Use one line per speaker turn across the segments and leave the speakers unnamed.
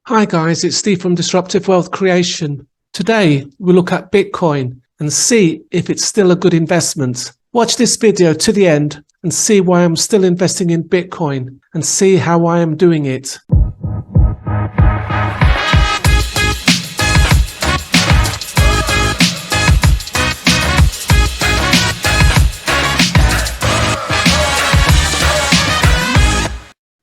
Hi guys, it's Steve from Disruptive Wealth Creation. Today, we look at Bitcoin and see if it's still a good investment. Watch this video to the end and see why I'm still investing in Bitcoin and see how I am doing it.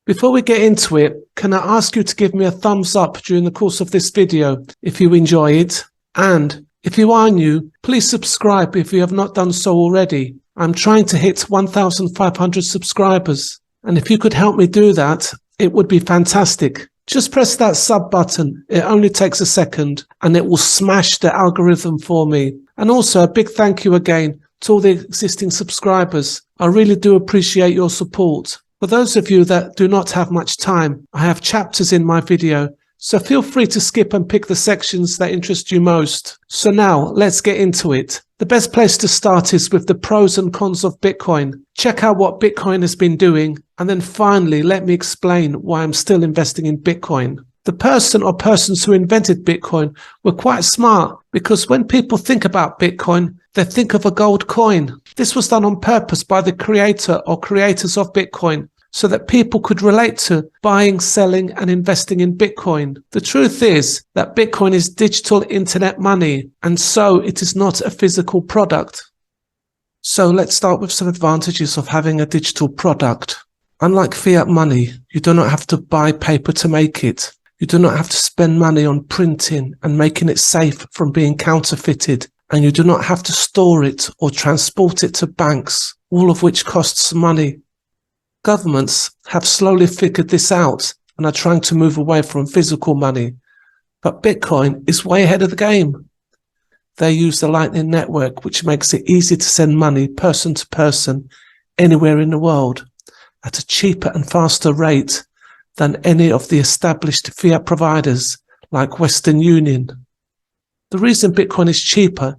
Before we get into it, can I ask you to give me a thumbs up during the course of this video if you enjoy it? And if you are new, please subscribe if you have not done so already. I'm trying to hit 1,500 subscribers. And if you could help me do that, it would be fantastic. Just press that sub button. It only takes a second and it will smash the algorithm for me. And also a big thank you again to all the existing subscribers. I really do appreciate your support. For those of you that do not have much time, I have chapters in my video, so feel free to skip and pick the sections that interest you most. So now, let's get into it. The best place to start is with the pros and cons of Bitcoin. Check out what Bitcoin has been doing, and then finally, let me explain why I'm still investing in Bitcoin. The person or persons who invented Bitcoin were quite smart, because when people think about Bitcoin, they think of a gold coin. This was done on purpose by the creator or creators of Bitcoin so that people could relate to buying, selling, and investing in Bitcoin. The truth is that Bitcoin is digital internet money, and so it is not a physical product. So let's start with some advantages of having a digital product. Unlike fiat money, you do not have to buy paper to make it. You do not have to spend money on printing and making it safe from being counterfeited. And you do not have to store it or transport it to banks, all of which costs money. Governments have slowly figured this out and are trying to move away from physical money. But Bitcoin is way ahead of the game. They use the Lightning Network, which makes it easy to send money person to person anywhere in the world at a cheaper and faster rate than any of the established fiat providers like Western Union. The reason Bitcoin is cheaper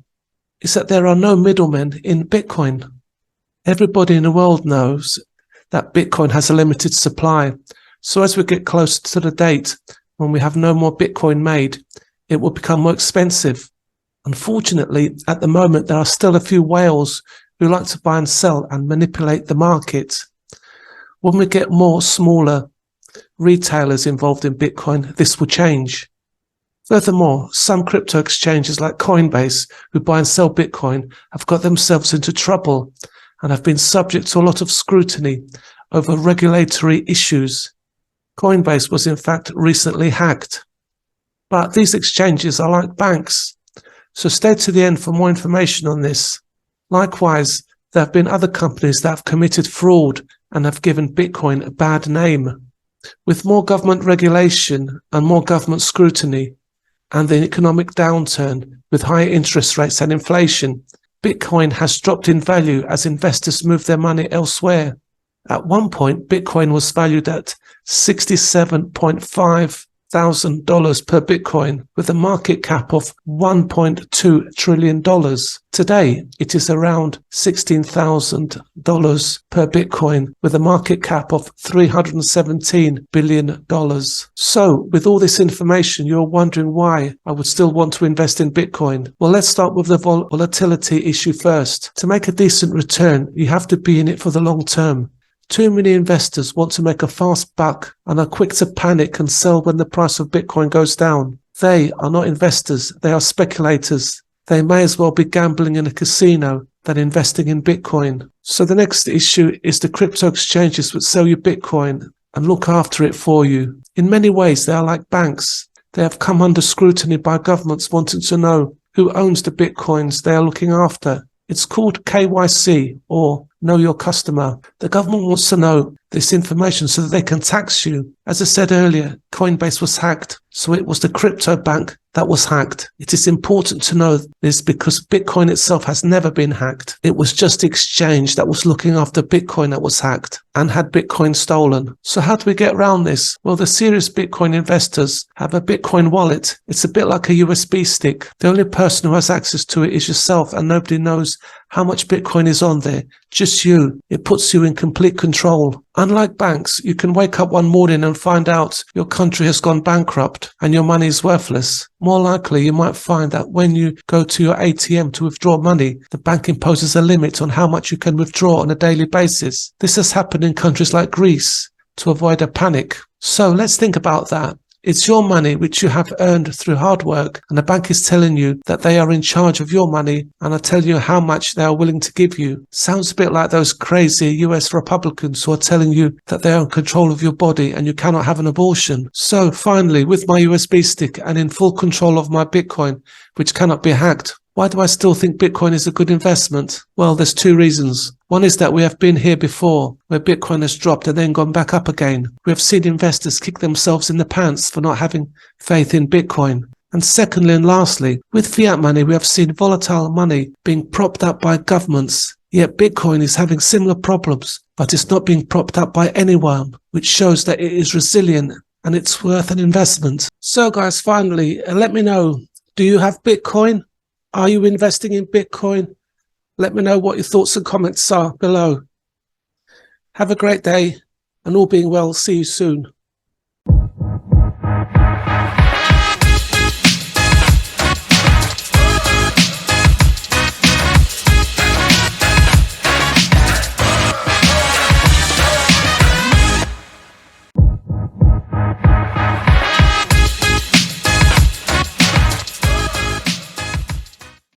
is that there are no middlemen in Bitcoin. Everybody in the world knows that Bitcoin has a limited supply. So as we get closer to the date when we have no more Bitcoin made, it will become more expensive. Unfortunately, at the moment, there are still a few whales who like to buy and sell and manipulate the market. When we get more smaller retailers involved in Bitcoin, this will change. Furthermore, some crypto exchanges like Coinbase, who buy and sell Bitcoin, have got themselves into trouble and have been subject to a lot of scrutiny over regulatory issues. Coinbase was in fact recently hacked. But these exchanges are like banks, so stay to the end for more information on this. Likewise, there have been other companies that have committed fraud and have given Bitcoin a bad name. With more government regulation and more government scrutiny, and the economic downturn with higher interest rates and inflation, Bitcoin has dropped in value as investors move their money elsewhere. At one point, Bitcoin was valued at $67.5 thousand per Bitcoin with a market cap of $1.2 trillion. Today, it is around $16,000 per Bitcoin with a market cap of $317 billion. So with all this information, you're wondering why I would still want to invest in Bitcoin. Well, let's start with the volatility issue first. To make a decent return, you have to be in it for the long term. Too many investors want to make a fast buck and are quick to panic and sell when the price of Bitcoin goes down. They are not investors, they are speculators. They may as well be gambling in a casino than investing in Bitcoin. So the next issue is the crypto exchanges which sell you Bitcoin and look after it for you. In many ways, they are like banks. They have come under scrutiny by governments wanting to know who owns the Bitcoins they are looking after. It's called KYC, or Know Your Customer. The government wants to know this information so that they can tax you. As I said earlier, Coinbase was hacked, so it was the crypto bank that was hacked. It is important to know this because Bitcoin itself has never been hacked. It was just the exchange that was looking after Bitcoin that was hacked and had Bitcoin stolen. So how do we get around this? Well, the serious Bitcoin investors have a Bitcoin wallet. It's a bit like a USB stick. The only person who has access to it is yourself, and nobody knows how much Bitcoin is on there. Just you. It puts you in complete control. Unlike banks, you can wake up one morning and find out your country has gone bankrupt and your money is worthless. More likely, you might find that when you go to your ATM to withdraw money, the bank imposes a limit on how much you can withdraw on a daily basis. This has happened in countries like Greece to avoid a panic. So let's think about that. It's your money which you have earned through hard work, and the bank is telling you that they are in charge of your money and are telling you how much they are willing to give you. Sounds a bit like those crazy US Republicans who are telling you that they are in control of your body and you cannot have an abortion. So finally, with my USB stick and in full control of my Bitcoin, which cannot be hacked, why do I still think Bitcoin is a good investment? Well, there's two reasons. One is that we have been here before, where Bitcoin has dropped and then gone back up again. We have seen investors kick themselves in the pants for not having faith in Bitcoin. And secondly and lastly, with fiat money, we have seen volatile money being propped up by governments. Yet Bitcoin is having similar problems, but it's not being propped up by anyone, which shows that it is resilient and it's worth an investment. So guys, finally, let me know, do you have Bitcoin? Are you investing in Bitcoin? Let me know what your thoughts and comments are below. Have a great day, and all being well, see you soon.